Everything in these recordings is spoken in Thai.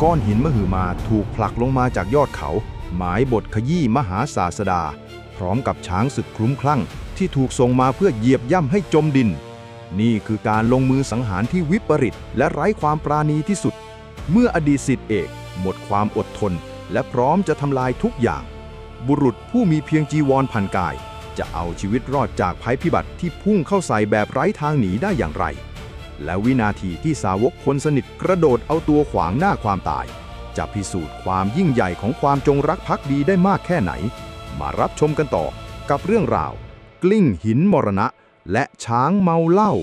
ก้อนหินมหึมาถูกผลักลงมาจากยอดเขาหมายบทขยี้มหาศาสดาพร้อมกับช้างศึกคลุ้มคลั่งที่ถูกส่งมาเพื่อเหยียบย่ำให้จมดินนี่คือการลงมือสังหารที่วิปริตและไร้ความปราณีที่สุดเมื่ออดีตศิษย์เอกหมดความอดทนและพร้อมจะทำลายทุกอย่างบุรุษผู้มีเพียงจีวรพันกายจะเอาชีวิตรอดจากภัยพิบัติที่พุ่งเข้าใส่แบบไร้ทางหนีได้อย่างไรและวินาทีที่สาวกคนสนิทกระโดดเอาตัวขวางหน้าความตายจะพิสูจน์ความยิ่งใหญ่ของความจงรักภักดีได้มากแค่ไหนมารับชมกันต่อกับเรื่องราวกลิ้งหินมรณะและช้างเมาเหล้า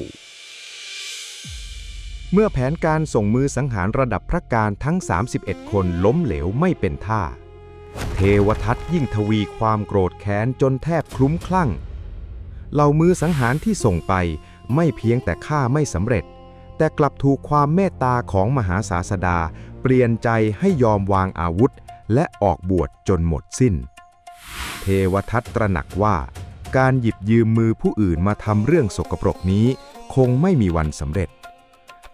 เมื่อแผนการส่งมือสังหารระดับพระการทั้ง31คนล้มเหลวไม่เป็นท่าเทวทัตยิ่งทวีความโกรธแค้นจนแทบคลุ้มคลั่งเหล่ามือสังหารที่ส่งไปไม่เพียงแต่ฆ่าไม่สำเร็จแต่กลับถูกความเมตตาของมหาศาสดาเปลี่ยนใจให้ยอมวางอาวุธและออกบวชจนหมดสิ้นเทวทัตตระหนักว่าการหยิบยืมมือผู้อื่นมาทำเรื่องสกปรกนี้คงไม่มีวันสำเร็จ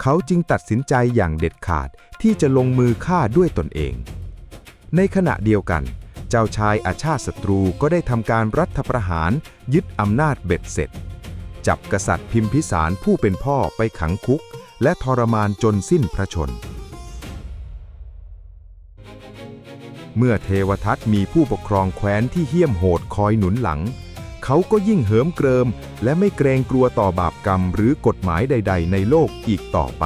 เขาจึงตัดสินใจอย่างเด็ดขาดที่จะลงมือฆ่าด้วยตนเองในขณะเดียวกันเจ้าชายอาชาติศัตรูก็ได้ทำการรัฐประหารยึดอำนาจเบ็ดเสร็จจับกษัตริย์พิมพิสารผู้เป็นพ่อไปขังคุกและทรมานจนสิ้นพระชนม์เมื่อเทวทัตมีผู้ปกครองแคว้นที่เหี้ยมโหดคอยหนุนหลังเขาก็ยิ่งเหิมเกริมและไม่เกรงกลัวต่อบาปกรรมหรือกฎหมายใดๆในโลกอีกต่อไป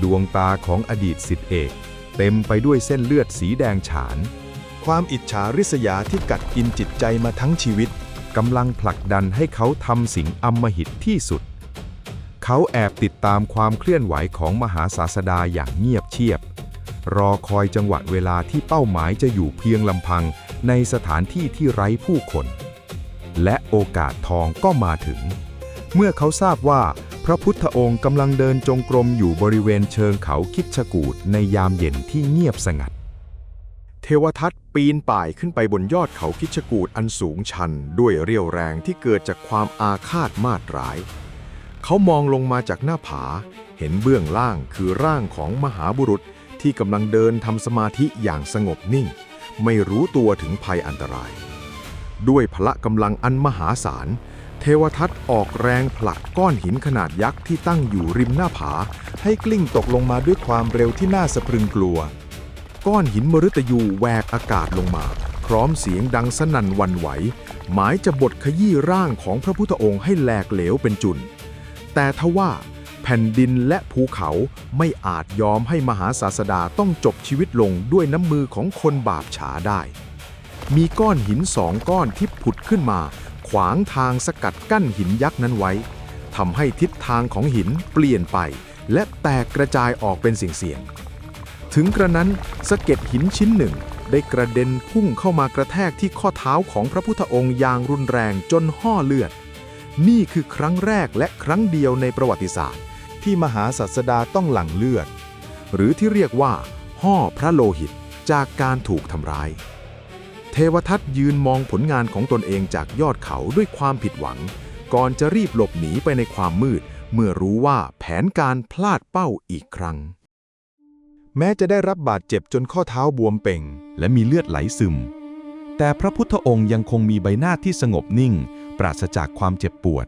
ดวงตาของอดีตศิษย์เอกเต็มไปด้วยเส้นเลือดสีแดงฉานความอิจฉาริษยาที่กัดกินจิตใจมาทั้งชีวิตกำลังผลักดันให้เขาทำสิ่งอำมหิตที่สุดเขาแอบติดตามความเคลื่อนไหวของมหาศาสดาอย่างเงียบเชียบรอคอยจังหวะเวลาที่เป้าหมายจะอยู่เพียงลำพังในสถานที่ที่ไร้ผู้คนและโอกาสทองก็มาถึงเมื่อเขาทราบว่าพระพุทธองค์กำลังเดินจงกรมอยู่บริเวณเชิงเขาคิชกูฏในยามเย็นที่เงียบสงัดเทวทัตปีนป่ายขึ้นไปบนยอดเขาคิชกูฏอันสูงชันด้วยเรี่ยวแรงที่เกิดจากความอาฆาตมาตร้ายเขามองลงมาจากหน้าผาเห็นเบื้องล่างคือร่างของมหาบุรุษที่กำลังเดินทำสมาธิอย่างสงบนิ่งไม่รู้ตัวถึงภัยอันตรายด้วยพละกำลังอันมหาศาลเทวทัตออกแรงผลักก้อนหินขนาดยักษ์ที่ตั้งอยู่ริมหน้าผาให้กลิ้งตกลงมาด้วยความเร็วที่น่าสะพรึงกลัวก้อนหินมฤตยูแหวกอากาศลงมาพร้อมเสียงดังสนั่นหวั่นไหวหมายจะบดขยี้ร่างของพระพุทธองค์ให้แหลกเหลวเป็นจุนแต่ทว่าแผ่นดินและภูเขาไม่อาจยอมให้มหาศาสดาต้องจบชีวิตลงด้วยน้ำมือของคนบาปฉาได้มีก้อนหิน2 ก้อนที่ผุดขึ้นมาขวางทางสกัดกั้นหินยักษ์นั้นไว้ทำให้ทิศทางของหินเปลี่ยนไปและแตกกระจายออกเป็นเสียงๆถึงกระนั้นสะเก็ดหินชิ้นหนึ่งได้กระเด็นพุ่งเข้ามากระแทกที่ข้อเท้าของพระพุทธองค์อย่างรุนแรงจนห่อเลือดนี่คือครั้งแรกและครั้งเดียวในประวัติศาสตร์ที่มหาศาสดาต้องหลั่งเลือดหรือที่เรียกว่าห่อพระโลหิตจากการถูกทำร้ายเทวทัตยืนมองผลงานของตนเองจากยอดเขาด้วยความผิดหวังก่อนจะรีบหลบหนีไปในความมืดเมื่อรู้ว่าแผนการพลาดเป้าอีกครั้งแม้จะได้รับบาดเจ็บจนข้อเท้าบวมเป่งและมีเลือดไหลซึมแต่พระพุทธองค์ยังคงมีใบหน้าที่สงบนิ่งปราศจากความเจ็บปวด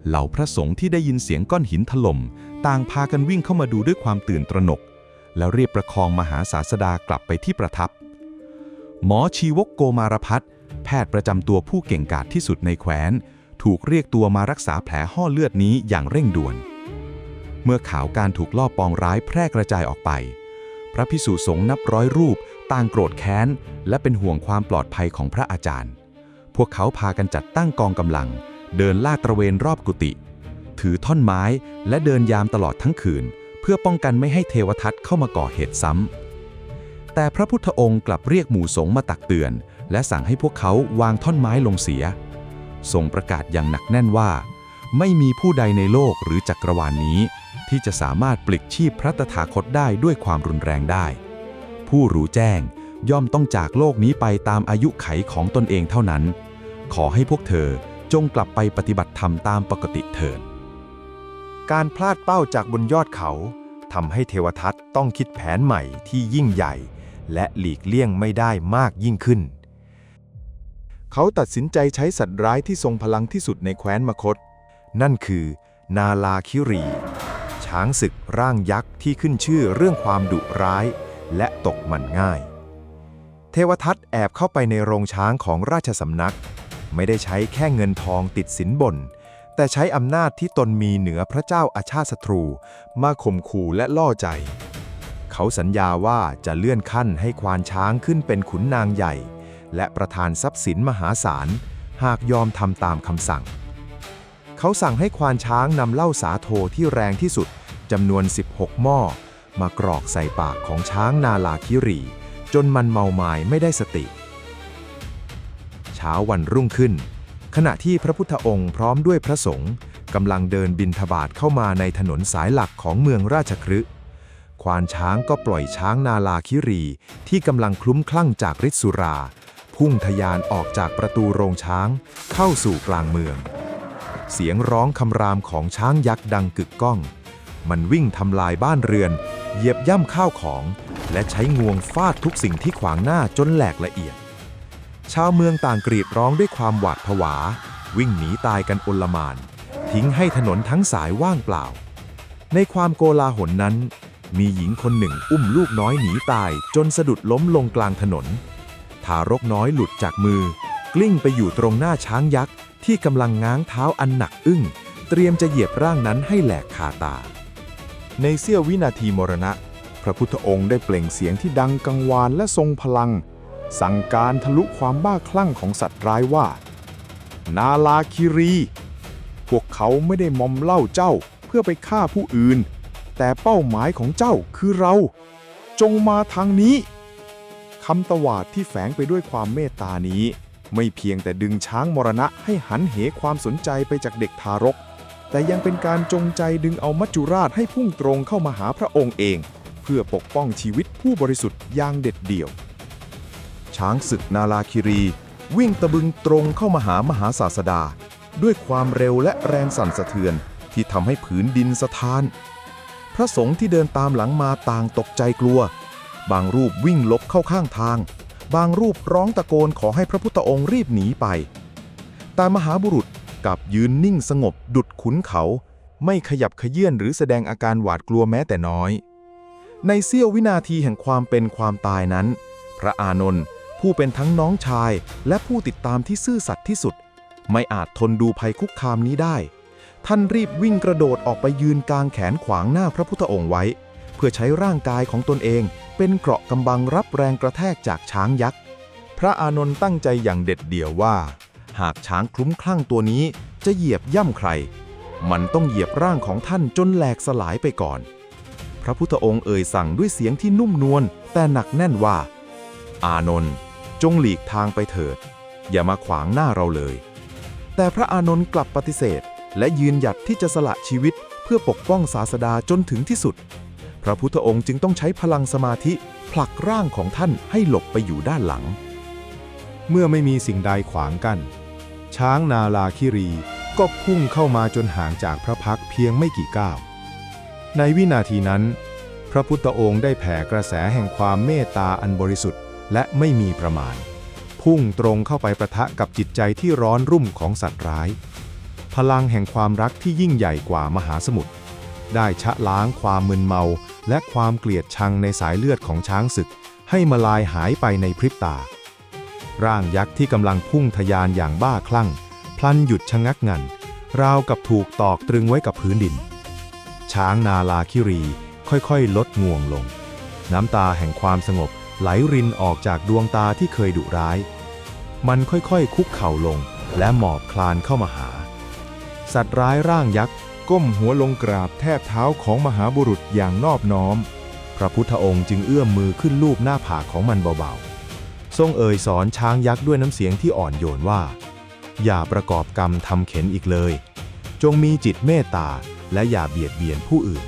เหล่าพระสงฆ์ที่ได้ยินเสียงก้อนหินถล่มต่างพากันวิ่งเข้ามาดูด้วยความตื่นตระหนกแล้วรีบประคองมหาศาสดากลับไปที่ประทับหมอชีวกโกมารพัฒน์แพทย์ประจำตัวผู้เก่งกาจที่สุดในแคว้นถูกเรียกตัวมารักษาแผลห่อเลือดนี้อย่างเร่งด่วนเมื่อข่าวการถูกลอบปองร้ายแพร่กระจายออกไปพระภิกษุสงฆ์นับร้อยรูปต่างโกรธแค้นและเป็นห่วงความปลอดภัยของพระอาจารย์พวกเขาพากันจัดตั้งกองกำลังเดินลาดตระเวนรอบกุฏิถือท่อนไม้และเดินยามตลอดทั้งคืนเพื่อป้องกันไม่ให้เทวทัตเข้ามาก่อเหตุซ้ำแต่พระพุทธองค์กลับเรียกหมู่สงฆ์มาตักเตือนและสั่งให้พวกเขาวางท่อนไม้ลงเสียทรงประกาศอย่างหนักแน่นว่าไม่มีผู้ใดในโลกหรือจักรวาลนี้ที่จะสามารถปลิดชีพพระตถาคตได้ด้วยความรุนแรงได้ผู้รู้แจ้งย่อมต้องจากโลกนี้ไปตามอายุไขของตนเองเท่านั้นขอให้พวกเธอจงกลับไปปฏิบัติธรรมตามปกติเถิดการพลาดเป้าจากบนยอดเขาท ทำให้เทวทัตต้องคิดแผนใหม่ที่ยิ่งใหญ่และหลีกเลี่ยงไม่ได้มากยิ่งขึ้นเขาตัดสินใจใช้สัตว์ร้ายที่ทรงพลังที่สุดในแคว้นมคธนั่นคือนาลาคิรีช้างศึกร่างยักษ์ที่ขึ้นชื่อเรื่องความดุร้ายและตกมันง่ายเทวทัตแอบเข้าไปในโรงช้างของราชสำนักไม่ได้ใช้แค่เงินทองติดสินบนแต่ใช้อำนาจที่ตนมีเหนือพระเจ้าอาชาติศัตรูมาข่มขู่และล่อใจเขาสัญญาว่าจะเลื่อนขั้นให้ควานช้างขึ้นเป็นขุนนางใหญ่และประทานทรัพย์สินมหาศาลหากยอมทำตามคำสั่งเขาสั่งให้ควานช้างนำเหล้าสาโทที่แรงที่สุดจำนวน16หม้อมากรอกใส่ปากของช้างนาลาคิรีจนมันเมาหมายไม่ได้สติเช้าวันรุ่งขึ้นขณะที่พระพุทธองค์พร้อมด้วยพระสงฆ์กำลังเดินบิณฑบาตเข้ามาในถนนสายหลักของเมืองราชคฤห์ควานช้างก็ปล่อยช้างนาลาคิรีที่กำลังคลุ้มคลั่งจากฤทธิ์สุราพุ่งทะยานออกจากประตูโรงช้างเข้าสู่กลางเมืองเสียงร้องคำรามของช้างยักษ์ดังกึกก้องมันวิ่งทำลายบ้านเรือนเหยียบย่ำข้าวของและใช้งวงฟาดทุกสิ่งที่ขวางหน้าจนแหลกละเอียดชาวเมืองต่างกรีดร้องด้วยความหวาดผวาวิ่งหนีตายกันโอลหม่านทิ้งให้ถนนทั้งสายว่างเปล่าในความโกลาหลนั้นมีหญิงคนหนึ่งอุ้มลูกน้อยหนีตายจนสะดุดล้มลงกลางถนนทารกน้อยหลุดจากมือกลิ้งไปอยู่ตรงหน้าช้างยักษ์ที่กำลังง้างเท้าอันหนักอึ้งเตรียมจะเหยียบร่างนั้นให้แหลกคาตาในเสี้ยววินาทีมรณะพระพุทธองค์ได้เปล่งเสียงที่ดังกังวานและทรงพลังสั่งการทะลุความบ้าคลั่งของสัตว์ร้ายว่านาลาคิรีพวกเขาไม่ได้มอมเหล้าเจ้าเพื่อไปฆ่าผู้อื่นแต่เป้าหมายของเจ้าคือเราจงมาทางนี้คำตวาดที่แฝงไปด้วยความเมตตานี้ไม่เพียงแต่ดึงช้างมรณะให้หันเหความสนใจไปจากเด็กทารกแต่ยังเป็นการจงใจดึงเอามัจจุราชให้พุ่งตรงเข้ามาหาพระองค์เองเพื่อปกป้องชีวิตผู้บริสุทธิ์อย่างเด็ดเดี่ยวช้างศึกนาลาคิรีวิ่งตะบึงตรงเข้ามาหามหาศาสดาด้วยความเร็วและแรงสั่นสะเทือนที่ทำให้ผืนดินสะท้านพระสงฆ์ที่เดินตามหลังมาต่างตกใจกลัวบางรูปวิ่งหลบเข้าข้างทางบางรูปร้องตะโกนขอให้พระพุทธองค์รีบหนีไปแต่มหาบุรุษกลับยืนนิ่งสงบดุจขุนเขาไม่ขยับเขยื้อนหรือแสดงอาการหวาดกลัวแม้แต่น้อยในเสี้ยววินาทีแห่งความเป็นความตายนั้นพระอานนท์ผู้เป็นทั้งน้องชายและผู้ติดตามที่ซื่อสัตย์ที่สุดไม่อาจทนดูภัยคุกคามนี้ได้ท่านรีบวิ่งกระโดดออกไปยืนกลางแขนขวางหน้าพระพุทธองค์ไว้เพื่อใช้ร่างกายของตนเองเป็นเกราะกำบังรับแรงกระแทกจากช้างยักษ์พระอานนท์ตั้งใจอย่างเด็ดเดี่ยวว่าหากช้างคลุ้มคลั่งตัวนี้จะเหยียบย่ำใครมันต้องเหยียบร่างของท่านจนแหลกสลายไปก่อนพระพุทธองค์เอ่ยสั่งด้วยเสียงที่นุ่มนวลแต่หนักแน่นว่าอานนท์จงหลีกทางไปเถิดอย่ามาขวางหน้าเราเลยแต่พระอานนท์กลับปฏิเสธและยืนหยัดที่จะสละชีวิตเพื่อปกป้องศาสดาจนถึงที่สุดพระพุทธองค์จึงต้องใช้พลังสมาธิผลักร่างของท่านให้หลบไปอยู่ด้านหลังเมื่อไม่มีสิ่งใดขวางกั้นช้างนาลาคิรีก็พุ่งเข้ามาจนห่างจากพระพักตร์เพียงไม่กี่ก้าวในวินาทีนั้นพระพุทธองค์ได้แผ่กระแสแห่งความเมตตาอันบริสุทธิ์และไม่มีประมาณพุ่งตรงเข้าไปปะทะกับจิตใจที่ร้อนรุ่มของสัตว์ร้ายพลังแห่งความรักที่ยิ่งใหญ่กว่ามหาสมุทรได้ชะล้างความมึนเมาและความเกลียดชังในสายเลือดของช้างศึกให้มาลายหายไปในพริบตาร่างยักษ์ที่กำลังพุ่งทะยานอย่างบ้าคลั่งพลันหยุดชะงักงันราวกับถูกตอกตรึงไว้กับพื้นดินช้างนาลาคิรีค่อยๆลดงวงลงน้ำตาแห่งความสงบไหลรินออกจากดวงตาที่เคยดุร้ายมันค่อยๆคุกเข่าลงและหมอบคลานเข้ามาหาสัตว์ร้ายร่างยักษ์ก้มหัวลงกราบแทบเท้าของมหาบุรุษอย่างนอบน้อมพระพุทธองค์จึงเอื้อมมือขึ้นลูบหน้าผากของมันเบาๆทรงเอ่ยสอนช้างยักษ์ด้วยน้ำเสียงที่อ่อนโยนว่าอย่าประกอบกรรมทำเข็ญอีกเลยจงมีจิตเมตตาและอย่าเบียดเบียนผู้อื่น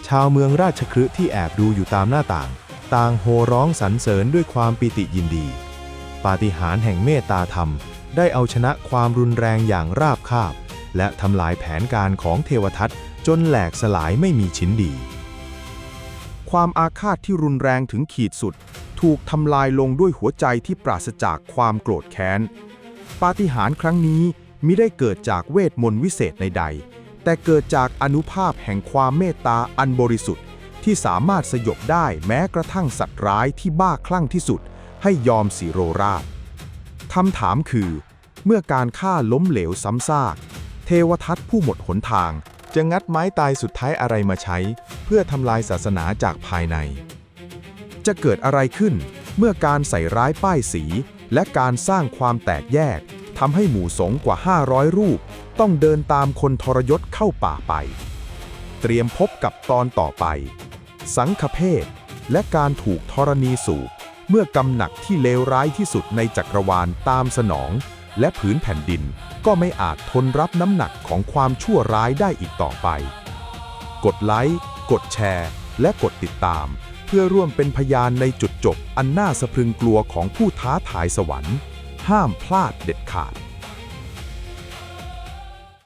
ชาวเมืองราชคฤห์ที่แอบดูอยู่ตามหน้าต่างโห่ร้องสรรเสริญด้วยความปิติยินดีปาฏิหาริย์แห่งเมตตาธรรมได้เอาชนะความรุนแรงอย่างราบคาบและทำลายแผนการของเทวทัตจนแหลกสลายไม่มีชิ้นดี ความอาฆาตที่รุนแรงถึงขีดสุดถูกทำลายลงด้วยหัวใจที่ปราศจากความโกรธแค้นปาฏิหาริย์ครั้งนี้มิได้เกิดจากเวทมนต์วิเศษใดๆแต่เกิดจากอานุภาพแห่งความเมตตาอันบริสุทธิ์ที่สามารถสยบได้แม้กระทั่งสัตว์ร้ายที่บ้าคลั่งที่สุดให้ยอมสิโรราบคำถามคือเมื่อการฆ่าล้มเหลวซ้ำซากเทวทัตผู้หมดหนทางจะงัดไม้ตายสุดท้ายอะไรมาใช้เพื่อทำลายศาสนาจากภายในจะเกิดอะไรขึ้นเมื่อการใส่ร้ายป้ายสีและการสร้างความแตกแยกทำให้หมู่สงฆ์กว่า500รูปต้องเดินตามคนทรยศเข้าป่าไปเตรียมพบกับตอนต่อไปสังฆเพศและการถูกธรณีสูบเมื่อกำหนักที่เลวร้ายที่สุดในจักรวาลตามสนองและผืนแผ่นดินก็ไม่อาจทนรับน้ำหนักของความชั่วร้ายได้อีกต่อไปกดไลค์กดแชร์และกดติดตามเพื่อร่วมเป็นพยานในจุดจบอันน่าสะพรึงกลัวของผู้ท้าทายสวรรค์ห้ามพลาดเด็ดขาด